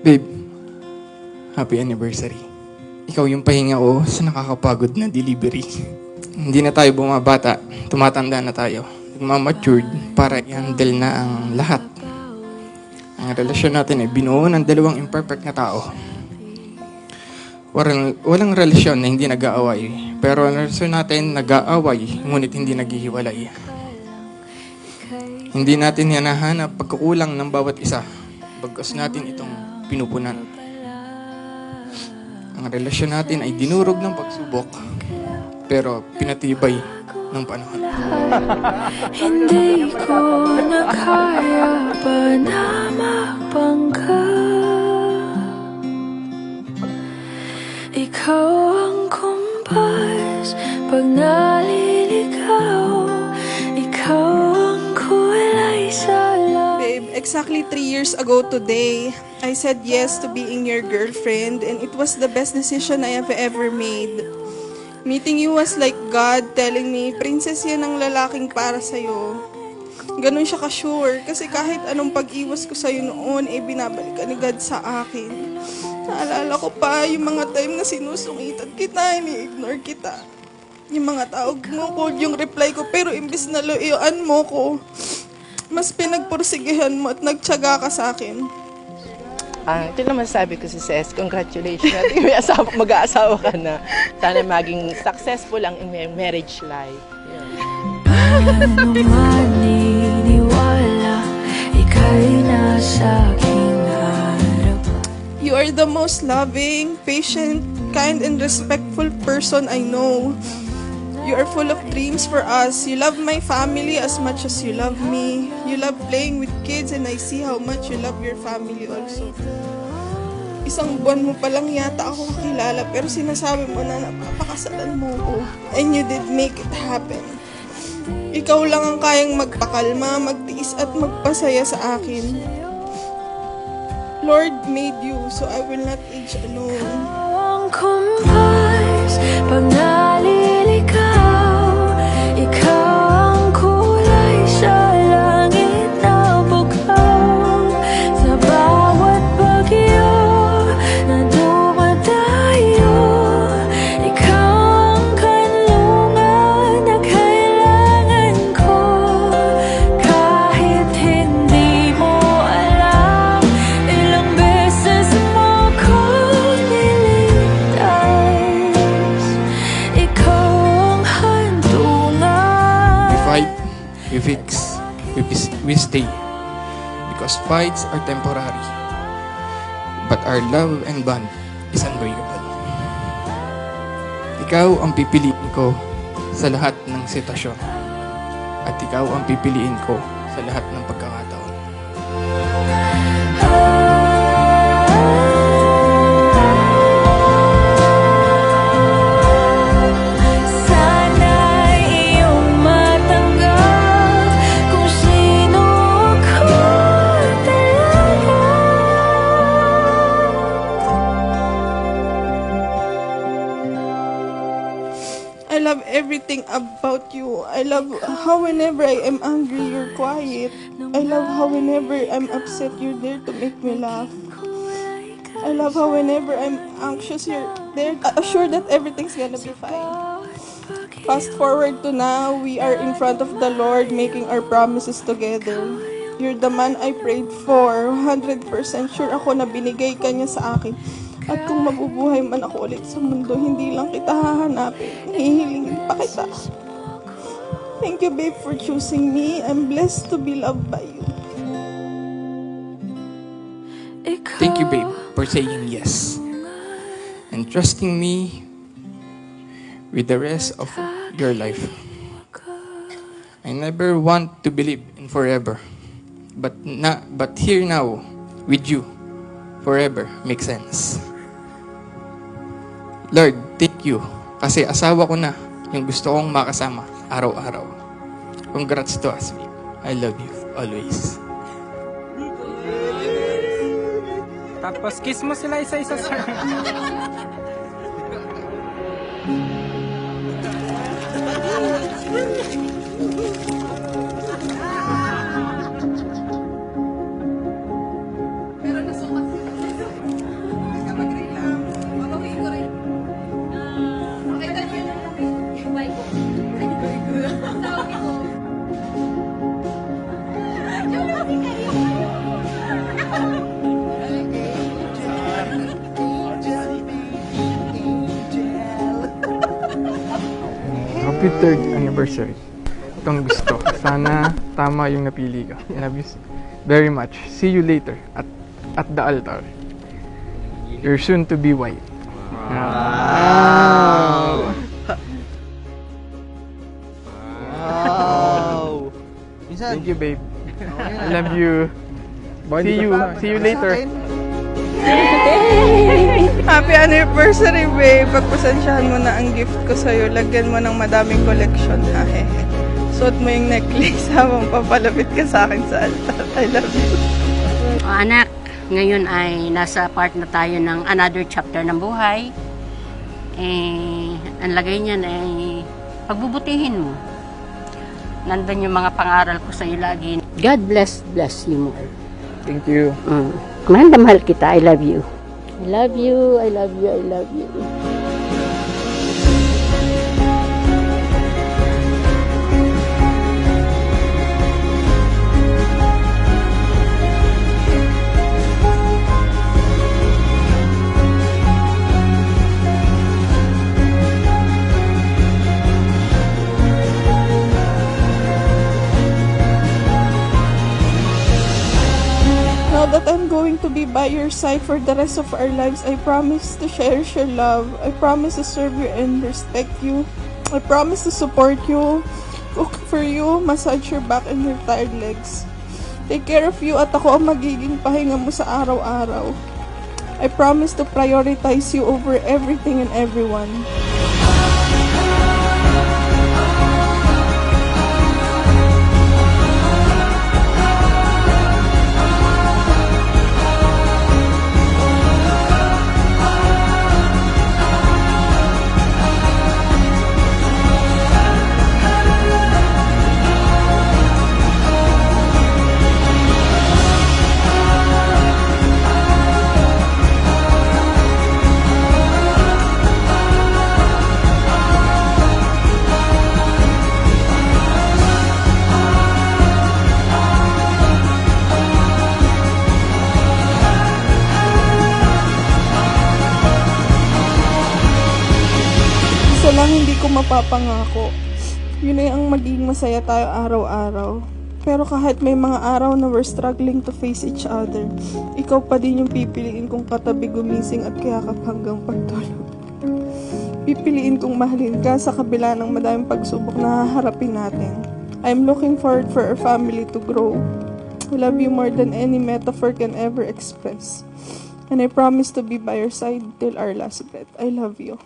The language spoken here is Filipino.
Babe, happy anniversary. Ikaw yung pahinga ko sa nakakapagod na delivery. Hindi na tayo bumabata, tumatanda na tayo. Nagmamatured para i-handle na ang lahat. Ang relasyon natin ay binuo ng dalawang imperfect na tao. Walang relasyon na hindi nag-aaway. Pero ang relasyon natin nag-aaway, ngunit hindi naghihiwalay. Hindi natin hinahanap pagkukulang ng bawat isa. Bagkas natin itong pinupunan. Ang relasyon natin ay dinurog ng pagsubok, pero pinatibay ng panahon. Hindi ko na kaya pa na magpangga. Ikaw ang kumpas pag naliligaw. Ikaw ang kulay sa lahat. Babe, exactly 3 years ago today, I said yes to being your girlfriend, and it was the best decision I have ever made. Meeting you was like God telling me, princess yan ang lalaking para sa'yo. Ganun siya ka-sure, kasi kahit anong pag-iwas ko sa'yo noon, binabalik ka ni God sa akin. Naalala ko pa yung mga time na sinusungitan kita, ini-ignore kita. Yung mga tawag mo ko, yung reply ko, pero imbis na loyoan mo ko, mas pinagpursigihan mo at nagtiyaga ka sa akin. Ito naman sabi ko si Ces, congratulations. Mag-aasawa ka na. Sana maging successful ang marriage life. Paano maniniwala ika'y nasa aking harap? You are the most loving, patient, kind, and respectful person I know. You are full of dreams for us. You love my family as much as you love me. You love playing with kids, and I see how much you love your family also. Isang buwan mo pa lang yata ako kakilala, pero sinasabi mo na napapakasalan mo ko. And you did make it happen. Ikaw lang ang kayang magpakalma, magtiis at magpasaya sa akin. Lord made you, so I will not age alone. Ang kumpas pag naliligaw. Ikaw ang kulay sa langit na bukaw. Sa bawat bagyo na dumadayo, ikaw ang kanlungan na kailangan ko. Kahit hindi mo alam, ilang beses mo ko niligtas. Ikaw ang hantungan. We fight, we fix, we stay. Because fights are temporary. But our love and bond is unbreakable. Ikaw ang pipiliin ko sa lahat ng sitwasyon. At ikaw ang pipiliin ko sa lahat ng pagkakataon. Sana'y iyong matanggap kung sino ako talaga. I love everything about you. I love how whenever I am angry, you're quiet. I love how whenever I'm upset, you're there to make me laugh. I love how whenever I'm anxious, you're there assured that everything's gonna be fine. Fast forward to now, we are in front of the Lord making our promises together. You're the man I prayed for. 100% sure ako na binigay ka niya sa akin. At kung mabubuhay man ako ulit sa mundo, hindi lang kita hahanapin. Hihilingin pa kita. Thank you, babe, for choosing me. I'm blessed to be loved by you. Thank you, babe, for saying yes. And trusting me with the rest of your life. I never want to believe in forever. But here now, with you, forever makes sense. Lord, thank you. Kasi asawa ko na yung gusto kong makasama araw-araw. Congrats to us, babe. I love you always. Tapos kiss mo sila isa-isa sa... 3rd anniversary. Itong gusto. Sana tama yung napili ko. I love you very much. See you later at the altar. Your soon to be wife. Wow. Wow! Thank you, babe. I love you. See you later. Happy anniversary, babe. Pagpasensyahan mo na ang gift ko sa'yo. Lagyan mo ng madaming collection na. Suot mo yung necklace habang papalapit ka sa akin sa altar. I love you. O anak, ngayon ay nasa part na tayo ng another chapter ng buhay. Ang lagay niyan ay pagbubutihin mo. Nandun yung mga pangaral ko sa iyo lagi. God bless you more. Thank you. Mahal na mahal kita. I love you. I love you. I love you. I love you. Now that I'm going to be by your side for the rest of our lives, I promise to cherish your love. I promise to serve you and respect you. I promise to support you, cook for you, massage your back and your tired legs. Take care of you at ako ang magiging pahinga mo sa araw-araw. I promise to prioritize you over everything and everyone. Isa lang hindi ko mapapangako. Yun ay ang maging masaya tayo araw-araw. Pero kahit may mga araw na we're struggling to face each other, ikaw pa din yung pipiliin kong katabi gumising at kayakap hanggang pagtulog. Pipiliin kong mahalin ka sa kabila ng madaming pagsubok na haharapin natin. I'm looking forward for our family to grow. I love you more than any metaphor can ever express. And I promise to be by your side till our last breath. I love you.